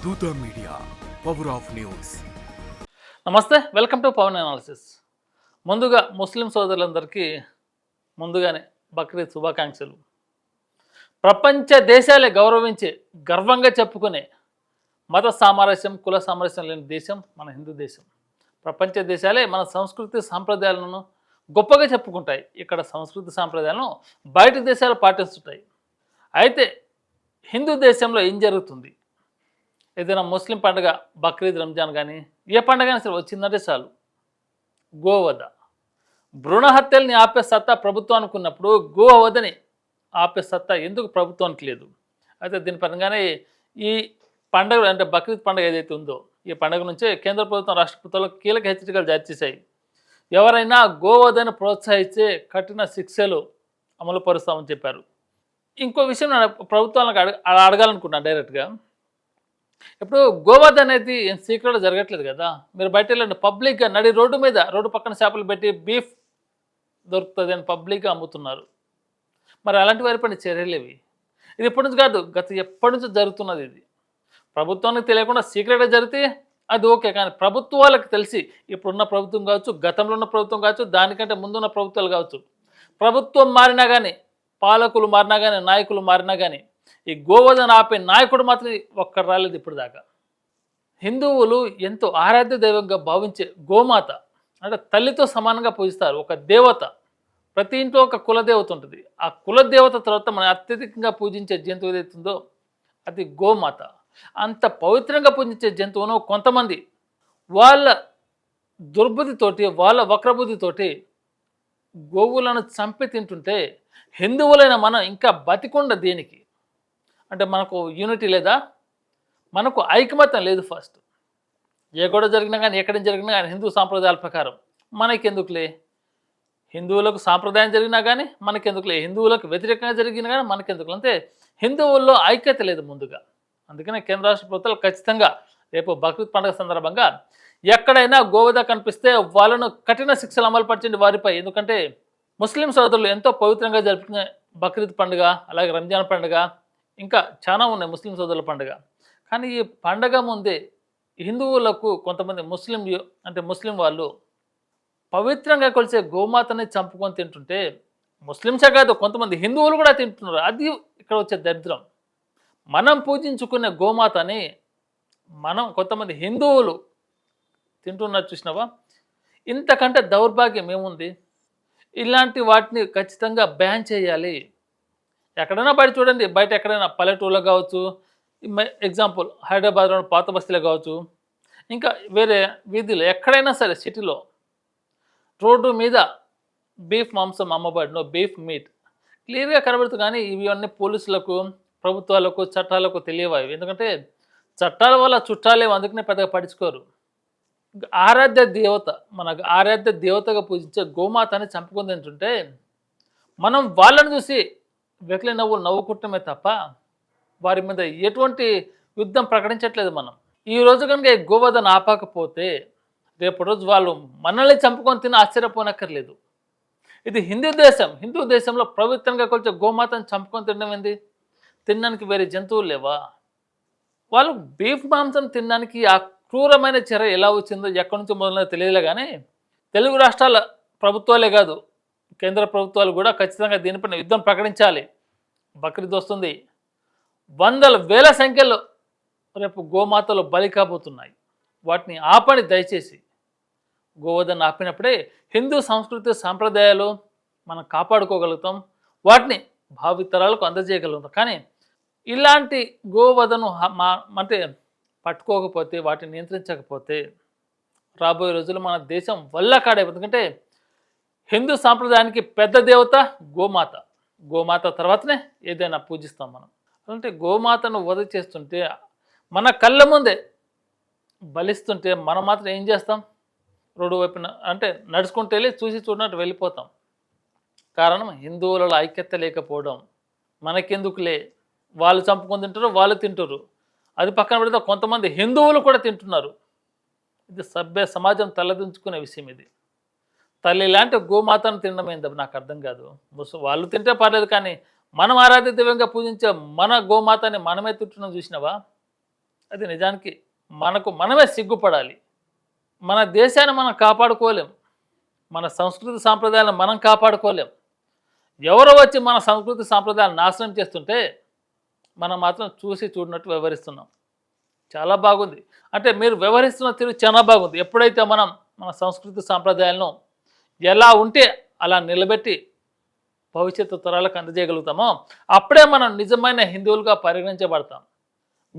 దూత media, power of news. నమస్తే, welcome to Pawan analysis. ముందుగా ముస్లిం సోదరులందరికీ ముందుగానే బక్రీద్ శుభాకాంక్షలు. ప్రపంచ దేశాలే గౌరవించి గర్వంగా చెప్పుకునే మత సామరస్యం, కుల సామరస్యం లేని దేశం మన హిందూ దేశం. ప్రపంచ దేశాలే మన సంస్కృతి సాంప్రదాయాలను గొప్పగా చెప్పుకుంటాయి. ఇక్కడ సంస్కృతి సాంప్రదాయాలను బయట దేశాలు పాటిస్తుంటాయి. అయితే హిందూ దేశంలో ఏం జరుగుతుంది? ఏదైనా ముస్లిం పండుగ బక్రీద్, రంజాన్ కానీ ఏ పండుగ అయినా సరే వచ్చిందంటే చాలు గోవధ, భ్రూణ హత్యల్ని ఆపే సత్తా ప్రభుత్వానికి ఉన్నప్పుడు గోవధని ఆపే సత్తా ఎందుకు ప్రభుత్వానికి లేదు? అయితే దీని పరంగానే ఈ పండుగ అంటే బక్రీద్ పండుగ ఏదైతే ఉందో ఈ పండుగ నుంచే కేంద్ర ప్రభుత్వం, రాష్ట్ర ప్రభుత్వాలు కీలక హెచ్చరికలు జారీ చేశాయి. ఎవరైనా గోవధను ప్రోత్సహిస్తే కఠిన శిక్షలు అమలు పరుస్తామని చెప్పారు. ఇంకో విషయం ప్రభుత్వాలకు అడగాలనుకున్నాను డైరెక్ట్గా. ఇప్పుడు గోవధ అనేది ఏం సీక్రెట్గా జరగట్లేదు కదా. మీరు బయట వెళ్ళండి, పబ్లిక్గా నడి రోడ్డు మీద, రోడ్డు పక్కన చేపలు పెట్టి బీఫ్ దొరుకుతుంది అని పబ్లిక్గా అమ్ముతున్నారు. మరి అలాంటి వారిపైన చర్యలేవి? ఇది ఎప్పటి నుంచి కాదు, ఎప్పటి నుంచి జరుగుతున్నది. ఇది ప్రభుత్వానికి తెలియకుండా సీక్రెట్గా జరిగితే అది ఓకే, కానీ ప్రభుత్వాలకు తెలిసి, ఇప్పుడున్న ప్రభుత్వం కావచ్చు, గతంలో ఉన్న ప్రభుత్వం కావచ్చు, దానికంటే ముందున్న ప్రభుత్వాలు కావచ్చు, ప్రభుత్వం మారినా కానీ, పాలకులు మారినా కానీ, నాయకులు మారినా కానీ ఈ గోవధను ఆపే నాయకుడు మాత్రం ఒక్కరు రాలేదు ఇప్పుడు దాకా. హిందువులు ఎంతో ఆరాధ్య దైవంగా భావించే గోమాత అంటే తల్లితో సమానంగా పూజిస్తారు. ఒక దేవత, ప్రతి ఇంట్లో ఒక కులదేవత ఉంటుంది. ఆ కులదేవత తర్వాత మనం అత్యధికంగా పూజించే జంతువు ఏదైతుందో అది గోమాత. అంత పవిత్రంగా పూజించే జంతువును కొంతమంది వాళ్ళ దుర్బుద్ధితోటి, వాళ్ళ వక్రబుద్ధితోటి గోవులను చంపి తింటుంటే హిందువులైన మనం ఇంకా బతికుండ దేనికి? అంటే మనకు యూనిటీ లేదా? మనకు ఐకమత్యం లేదు. ఫస్ట్ ఏ గొడవ జరిగినా కానీ, ఎక్కడ జరిగినా కానీ హిందూ సాంప్రదాయాల ప్రకారం మనకెందుకులే, హిందువులకు సాంప్రదాయం జరిగినా కానీ మనకెందుకులే, హిందువులకు వ్యతిరేకంగా జరిగినా కానీ మనకెందుకు, అంటే హిందువుల్లో ఐక్యత లేదు ముందుగా. అందుకనే కేంద్ర రాష్ట్ర ప్రభుత్వాలు ఖచ్చితంగా రేపు బక్రీద్ పండుగ సందర్భంగా ఎక్కడైనా గోవధ కనిపిస్తే వాళ్ళను కఠిన శిక్షలు అమలు పరచండి వారిపై. ఎందుకంటే ముస్లిం సోదరులు ఎంతో పవిత్రంగా జరుపుకునే బక్రీద్ పండుగ, అలాగే రంజాన్ పండుగ, ఇంకా చాలా ఉన్నాయి ముస్లిం సోదరుల పండుగ. కానీ ఈ పండగ ముందే హిందువులకు కొంతమంది ముస్లిం వాళ్ళు పవిత్రంగా కొలిసే గోమాతని చంపుకొని తింటుంటే ముస్లింసే కాదు, కొంతమంది హిందువులు కూడా తింటున్నారు. అది ఇక్కడ వచ్చే దరిద్రం. మనం పూజించుకునే గోమాతని కొంతమంది హిందువులు తింటున్నారు. చూసినావా? ఇంతకంటే దౌర్భాగ్యం ఏముంది? ఇలాంటి వాటిని ఖచ్చితంగా బ్యాన్ చేయాలి. ఎక్కడైనా బయట చూడండి, బయట ఎక్కడైనా పల్లెటూరులో కావచ్చు, ఎగ్జాంపుల్ హైదరాబాద్లో పాత బస్తీలో కావచ్చు, ఇంకా వేరే వీధిలో ఎక్కడైనా సరే సిటీలో రోడ్డు మీద బీఫ్ మాంసం అమ్మబడిన బీఫ్ మీట్ క్లియర్గా కనబడుతుంది. కానీ ఇవన్నీ పోలీసులకు, ప్రభుత్వాలకు, చట్టాలకు తెలియవు. ఎందుకంటే చట్టాల వల్ల చుట్టాలేవు, అందుకనే పెద్దగా పట్టించుకోరు. ఆరాధ్య దేవత, మన ఆరాధ్య దేవతగా పూజించే గోమాతని చంపుకొని తింటుంటే మనం వాళ్ళని చూసి వెకిలి నవ్వులు నవ్వుకుంటమే తప్ప వారి మీద ఎటువంటి యుద్ధం ప్రకటించట్లేదు మనం. ఈ రోజు కనుక ఈ గోవధను ఆపకపోతే రేపు రోజు వాళ్ళు మనల్ని చంపుకొని తిని ఆశ్చర్యపోనక్కర్లేదు. ఇది హిందూ దేశం. హిందూ దేశంలో పవిత్రంగా కొలిచే గోమాతను చంపుకొని తినడం ఏంది? తినడానికి వేరే జంతువులు లేవా? వాళ్ళు బీఫ్ మాంసం తినడానికి ఆ క్రూరమైన చర్య ఎలా వచ్చిందో, ఎక్కడి నుంచి మొదలైనా తెలియలే. కానీ తెలుగు రాష్ట్రాల ప్రభుత్వాలే కాదు, కేంద్ర ప్రభుత్వాలు కూడా ఖచ్చితంగా దీనిపైన యుద్ధం ప్రకటించాలి. బక్రీద్ వస్తుంది, వందల వేల సంఖ్యలో రేపు గోమాతలు బలి కాబోతున్నాయి. వాటిని ఆపని దయచేసి. గోవధను ఆపినప్పుడే హిందూ సంస్కృతి సాంప్రదాయాలు మనం కాపాడుకోగలుగుతాం, వాటిని భావితరాలకు అందజేయగలుగుతాం. కానీ ఇలాంటి గోవధను అంటే పట్టుకోకపోతే, వాటిని నియంత్రించకపోతే రాబోయే రోజుల్లో మన దేశం వల్ల కాడైపోతుంది. ఎందుకంటే హిందూ సాంప్రదాయానికి పెద్ద దేవత గోమాత. గోమాత తర్వాతనే ఏదైనా పూజిస్తాం మనం. అంటే గోమాతను వధ చేస్తుంటే, మన కళ్ళ ముందే బలిస్తుంటే మనం మాత్రం ఏం చేస్తాం? రోడ్డు వైపున అంటే నడుచుకుంటూ వెళ్ళి చూసి చూడనట్టు వెళ్ళిపోతాం. కారణం హిందువులలో ఐక్యత లేకపోవడం. మనకెందుకులే, వాళ్ళు చంపుకొని తింటారు, వాళ్ళు తింటారు, అది పక్కన పెడితే కొంతమంది హిందువులు కూడా తింటున్నారు. ఇది సభ్య సమాజం తలదించుకునే విషయం. ఇది తల్లి లాంటి గోమాతను తినడం ఏంది నాకు అర్థం కాదు. వాళ్ళు తింటే పర్లేదు, కానీ మనం ఆరాధ్య దైవంగా పూజించే మన గోమాతని మనమే తింటున్నాం. చూసినావా? అది నిజానికి మనకు మనమే సిగ్గుపడాలి. మన దేశాన్ని మనం కాపాడుకోలేం. మన సంస్కృతి సాంప్రదాయాలను మనం కాపాడుకోలేం. ఎవరో వచ్చి మన సంస్కృతి సాంప్రదాయాలు నాశనం చేస్తుంటే మనం మాత్రం చూసి చూడనట్టు వ్యవహరిస్తున్నాం. చాలా బాగుంది. అంటే మీరు వ్యవహరిస్తున్న తీరు చాలా బాగుంది. ఎప్పుడైతే మనం మన సంస్కృతి సాంప్రదాయాలను ఎలా ఉంటే అలా నిలబెట్టి భవిష్యత్తు తరాలకు అందజేయగలుగుతామో అప్పుడే మనం నిజమైన హిందువులుగా పరిగణించబడతాం.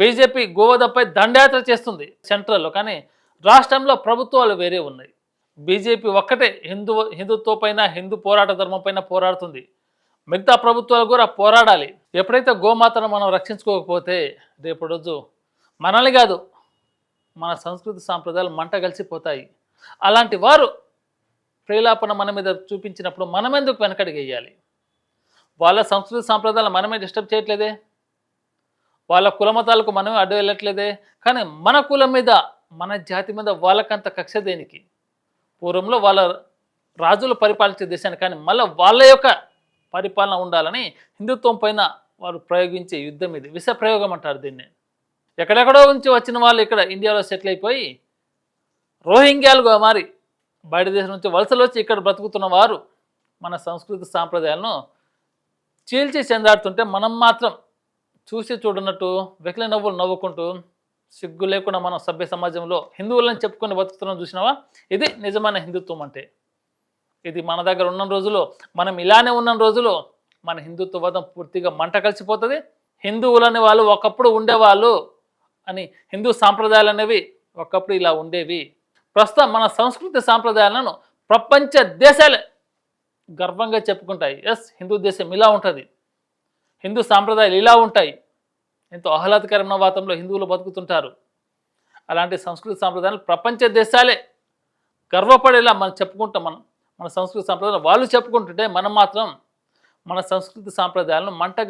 బీజేపీ గోవధపై దండయాత్ర చేస్తుంది సెంట్రల్లో, కానీ రాష్ట్రంలో ప్రభుత్వాలు వేరే ఉన్నాయి. బీజేపీ ఒక్కటే హిందుత్వ పైన, హిందూ పోరాట ధర్మం పైన పోరాడుతుంది. మిగతా ప్రభుత్వాలు కూడా పోరాడాలి. ఎప్పుడైతే గోమాతను మనం రక్షించుకోకపోతే రేపు రోజు మనల్ని కాదు మన సంస్కృతి సాంప్రదాయాలు మంట కలిసిపోతాయి. అలాంటి వారు ప్రేలాపన మన మీద చూపించినప్పుడు మనం ఎందుకు వెనకడికి వేయాలి? వాళ్ళ సంస్కృతి సాంప్రదాయాలు మనమే డిస్టర్బ్ చేయట్లేదే, వాళ్ళ కులమతాలకు మనమే అడ్డు వెళ్ళట్లేదే. కానీ మన కులం మీద, మన జాతి మీద వాళ్ళకంత కక్ష దేనికి? పూర్వంలో వాళ్ళ రాజులు పరిపాలించే దేశాన్ని, కానీ మళ్ళీ వాళ్ళ యొక్క పరిపాలన ఉండాలని హిందుత్వం పైన వారు ప్రయోగించే యుద్ధం ఇది. విష ప్రయోగం అంటారు దీన్ని. ఎక్కడెక్కడో నుంచి వచ్చిన వాళ్ళు ఇక్కడ ఇండియాలో సెటిల్ అయిపోయి రోహింగ్యాలుగా మారి బయట దేశం నుంచి వలసలు వచ్చి ఇక్కడ బ్రతుకుతున్న వారు మన సంస్కృతి సాంప్రదాయాలను చీల్చి చెందాడుతుంటే మనం మాత్రం చూసి చూడనట్టు వెకిలి నవ్వులు నవ్వుకుంటూ సిగ్గు లేకుండా మనం సభ్య సమాజంలో హిందువులను చెప్పుకొని బతుకుతున్నాం. చూసినావా? ఇది నిజమైన హిందుత్వం అంటే. ఇది మన దగ్గర ఉన్న రోజులు, మనం ఇలానే ఉన్న రోజులు మన హిందుత్వవాదం పూర్తిగా మంట కలిసిపోతుంది. హిందువులని వాళ్ళు ఒకప్పుడు ఉండేవాళ్ళు అని, హిందూ సాంప్రదాయాలు అనేవి ఒకప్పుడు ఇలా ఉండేవి. ప్రస్తుతం మన సంస్కృతి సాంప్రదాయాలను ప్రపంచ దేశాలే గర్వంగా చెప్పుకుంటాయి. ఎస్, హిందూ దేశం ఇలా ఉంటుంది, హిందూ సాంప్రదాయాలు ఇలా ఉంటాయి, ఎంతో ఆహ్లాదకరమైన వాతావరణంలో హిందువులు బతుకుతుంటారు. అలాంటి సంస్కృతి సాంప్రదాయాలు ప్రపంచ దేశాలే గర్వపడేలా మనం చెప్పుకుంటాం. మన సంస్కృతి సాంప్రదాయాలు వాళ్ళు చెప్పుకుంటుంటే మనం మాత్రం మన సంస్కృతి సాంప్రదాయాలను మంట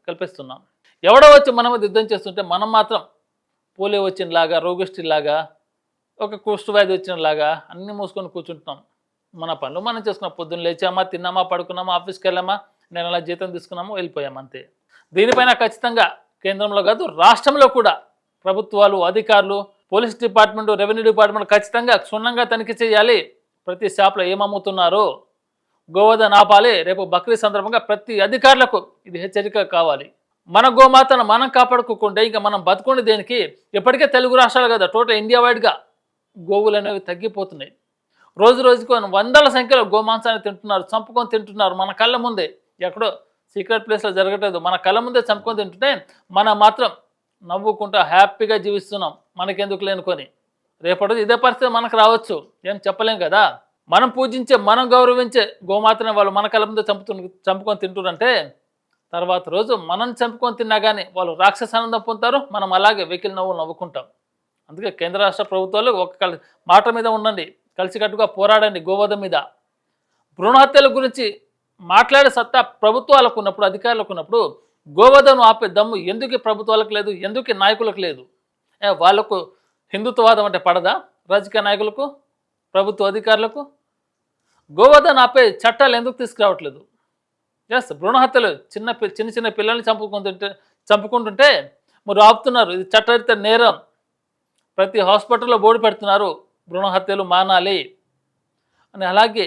కల్పిస్తున్నాం. ఎవడో వచ్చి మన మీద యుద్ధం చేస్తుంటే మనం మాత్రం పోలియో వచ్చినలాగా, రోగిష్టిలాగా, ఒక కుష్ఠవ్యాధి వచ్చినలాగా అన్నీ మూసుకొని కూర్చుంటున్నాం. మన పనులు మనం చేసుకున్నాం. పొద్దున్న లేచామా, తిన్నామా, పడుకున్నామా, ఆఫీస్కి వెళ్ళామా, నెలలా జీతం తీసుకున్నామా, వెళ్ళిపోయాం అంతే. దీనిపైన ఖచ్చితంగా కేంద్రంలో కాదు రాష్ట్రంలో కూడా ప్రభుత్వాలు, అధికారులు, పోలీస్ డిపార్ట్మెంటు, రెవెన్యూ డిపార్ట్మెంట్ ఖచ్చితంగా క్షుణ్ణంగా తనిఖీ చేయాలి. ప్రతి షాప్లో ఏమమ్ముతున్నారో గోవధ ఆపాలి. రేపు బక్రీద్ సందర్భంగా ప్రతి అధికారులకు ఇది హెచ్చరిక కావాలి. మన గోమాతను మనం కాపాడుకోకుండా ఇంకా మనం బతుకుండే దేనికి? ఇప్పటికే తెలుగు రాష్ట్రాలు కదా, టోటల్ ఇండియా వైడ్గా గోవులు అనేవి తగ్గిపోతున్నాయి. రోజు రోజుకు వందల సంఖ్యలో గోమాంసాన్ని తింటున్నారు, చంపుకొని తింటున్నారు మన కళ్ళ ముందే. ఎక్కడో సీక్రెట్ ప్లేస్లో జరగట్లేదు, మన కళ్ళ ముందే చంపుకొని తింటుంటే మనం మాత్రం నవ్వుకుంటూ హ్యాపీగా జీవిస్తున్నాం, మనకెందుకు లేనుకొని. రేపటి ఇదే పరిస్థితి మనకు రావచ్చు, ఏం చెప్పలేం కదా. మనం పూజించే, మనం గౌరవించే గోమాతని వాళ్ళు మన కళ్ళ ముందే చంపుకొని తింటున్నారంటే తర్వాత రోజు మనం చంపుకొని తిన్నా కానీ వాళ్ళు రాక్షస ఆనందం పొందుతారు, మనం అలాగే వెకిలి నవ్వులు నవ్వుకుంటాం. అందుకే కేంద్ర రాష్ట్ర ప్రభుత్వాలు ఒక మాట మీద ఉండండి, కలిసికట్టుగా పోరాడండి. గోవధ మీద, భ్రూణహత్యల గురించి మాట్లాడే సత్తా ప్రభుత్వాలకు ఉన్నప్పుడు, అధికారులకు ఉన్నప్పుడు గోవధను ఆపే దమ్ము ఎందుకు ప్రభుత్వాలకు లేదు, ఎందుకు నాయకులకు లేదు? వాళ్లకు హిందుత్వవాదం అంటే పడదా? రాజకీయ నాయకులకు, ప్రభుత్వ అధికారులకు గోవధను ఆపే చట్టాలు ఎందుకు తీసుకురావట్లేదు? ఎస్, భ్రూణహత్యలు చిన్న చిన్న పిల్లల్ని చంపుకుంటుంటే మీరు ఆపుతున్నారు. ఇది చట్టరీత్యా నేరం. ప్రతి హాస్పిటల్లో బోర్డు పెడుతున్నారు, భ్రూణహత్యలు మానాలి అని. అలాగే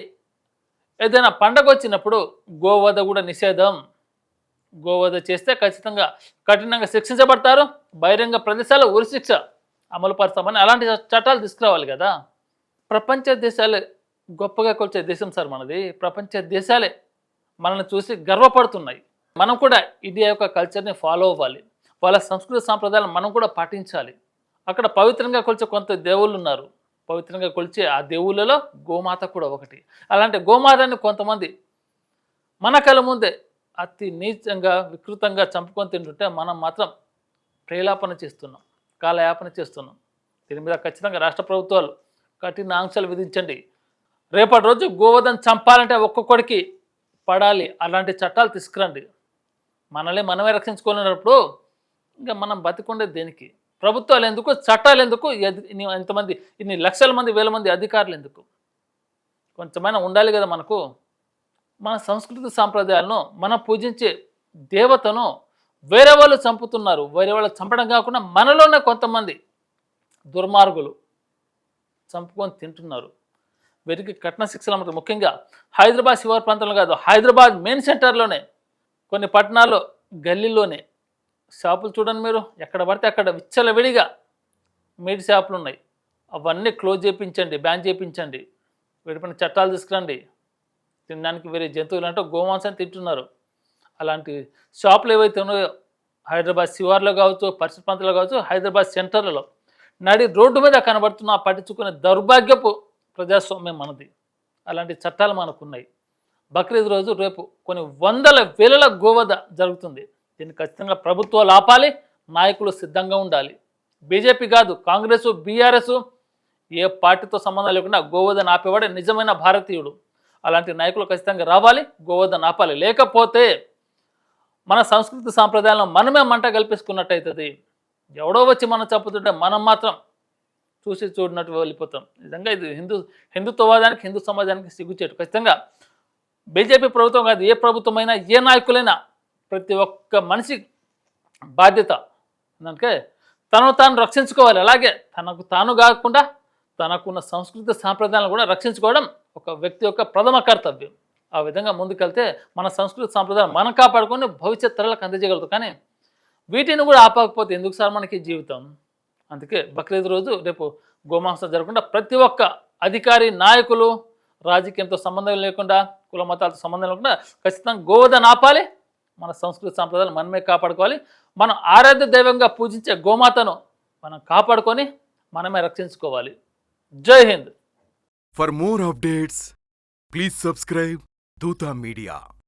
ఏదైనా పండగ వచ్చినప్పుడు గోవధ కూడా నిషేధం. గోవధ చేస్తే ఖచ్చితంగా కఠినంగా శిక్షించబడతారు. బహిరంగ ప్రదేశాల్లో ఉరిశిక్ష అమలు పరుస్తామని అలాంటి చట్టాలు తీసుకురావాలి కదా. ప్రపంచ దేశాలే గొప్పగా కొలిచే దేశం సార్ మనది. ప్రపంచ దేశాలే మనల్ని చూసి గర్వపడుతున్నాయి. మనం కూడా ఇండియా యొక్క కల్చర్ని ఫాలో అవ్వాలి. వాళ్ళ సంస్కృతి సాంప్రదాయాలను మనం కూడా పాటించాలి. అక్కడ పవిత్రంగా కొలిచే కొంత దేవుళ్ళు ఉన్నారు. పవిత్రంగా కొలిచే ఆ దేవుళ్ళలో గోమాత కూడా ఒకటి. అలాంటి గోమాతని కొంతమంది మన కళ్ళ ముందే అతి నీచంగా, వికృతంగా చంపుకొని తింటుంటే మనం మాత్రం ప్రేలాపన చేస్తున్నాం, కాలయాపన చేస్తున్నాం. దీని మీద ఖచ్చితంగా రాష్ట్ర ప్రభుత్వాలు కఠిన ఆంక్షలు విధించండి. రేపటి రోజు గోవధను చంపాలంటే ఒక్కొక్కడికి పడాలి, అలాంటి చట్టాలు తీసుకురండి. మనల్ని మనమే రక్షించుకోలేనప్పుడు ఇంకా మనం బతికుండేది దేనికి? ప్రభుత్వాలు ఎందుకు, చట్టాలు ఎందుకు, ఎంతమంది, ఇన్ని లక్షల మంది, వేల మంది అధికారులు ఎందుకు? కొంచెమైనా ఉండాలి కదా మనకు. మన సంస్కృతి సాంప్రదాయాలను, మనం పూజించే దేవతను వేరే వాళ్ళు చంపుతున్నారు. వేరే వాళ్ళు చంపడం కాకుండా మనలోనే కొంతమంది దుర్మార్గులు చంపుకొని తింటున్నారు. వీరికి కఠిన శిక్షలు అన్నమాట. ముఖ్యంగా హైదరాబాద్ శివారు ప్రాంతంలో కాదు, హైదరాబాద్ మెయిన్ సెంటర్లోనే కొన్ని పట్టణాల్లో గల్లీలోనే షాపులు చూడండి మీరు, ఎక్కడ పడితే అక్కడ విచ్చలవిడిగా మీట్ షాపులు ఉన్నాయి. అవన్నీ క్లోజ్ చేయించండి, బ్యాన్ చేయించండి. వీటిపైన చట్టాలు తీసుకురండి. తినడానికి వేరే జంతువులు అంటే గోమాంసాన్ని తింటున్నారు. అలాంటి షాపులు ఏవైతే ఉన్నాయో హైదరాబాద్ శివార్లో కావచ్చు, పరిసర ప్రాంతాల్లో కావచ్చు, హైదరాబాద్ సెంటర్లలో నడి రోడ్డు మీద కనబడుతున్న పట్టించుకునే దౌర్భాగ్యపు ప్రజాస్వామ్యం మనది. అలాంటి చట్టాలు మనకున్నాయి. బక్రీద్ రోజు రేపు కొన్ని వందల వేల గోవధ జరుగుతుంది. దీన్ని ఖచ్చితంగా ప్రభుత్వాలు ఆపాలి, నాయకులు సిద్ధంగా ఉండాలి. బీజేపీ కాదు, కాంగ్రెస్, బీఆర్ఎస్ ఏ పార్టీతో సంబంధం లేకుండా గోవధను ఆపేవాడే నిజమైన భారతీయుడు. అలాంటి నాయకులు ఖచ్చితంగా రావాలి, గోవధను ఆపాలి. లేకపోతే మన సంస్కృతి సాంప్రదాయాలను మనమే మంట కల్పించుకున్నట్టు అవుతుంది. ఎవడో వచ్చి మనం చంపుతుంటే మనం మాత్రం చూసి చూడనట్టు వెళ్ళిపోతాం. నిజంగా ఇది హిందుత్వవాదానికి, హిందూ సమాజానికి సిగ్గుచేటు. ఖచ్చితంగా బీజేపీ ప్రభుత్వం కాదు, ఏ ప్రభుత్వమైనా, ఏ నాయకులైనా ప్రతి ఒక్క మనిషి బాధ్యత ఎందుకంటే తనను తాను రక్షించుకోవాలి. అలాగే తనకు తాను కాకుండా తనకున్న సంస్కృతి సాంప్రదాయాలను కూడా రక్షించుకోవడం ఒక వ్యక్తి యొక్క ప్రథమ కర్తవ్యం. ఆ విధంగా ముందుకెళ్తే మన సంస్కృతి సాంప్రదాయాలు మనం కాపాడుకొని భవిష్యత్ తరాలకు అందజేయగలుగుతాం. కానీ వీటిని కూడా ఆపకపోతే ఎందుకు సార్ మనకి జీవితం? అందుకే బక్రీద్ రోజు రేపు గోమాంసం జరగకుండా ప్రతి ఒక్క అధికారి, నాయకులు, రాజకీయంతో సంబంధం లేకుండా, కుల మతాలతో సంబంధం లేకుండా ఖచ్చితంగా గోవధను ఆపాలి. మన సంస్కృతి సాంప్రదాయాలు మనమే కాపాడుకోవాలి. మనం ఆరాధ్య దైవంగా పూజించే గోమాతను మనం కాపాడుకొని మనమే రక్షించుకోవాలి. జై Hind. For more updates, please subscribe Dutta Media.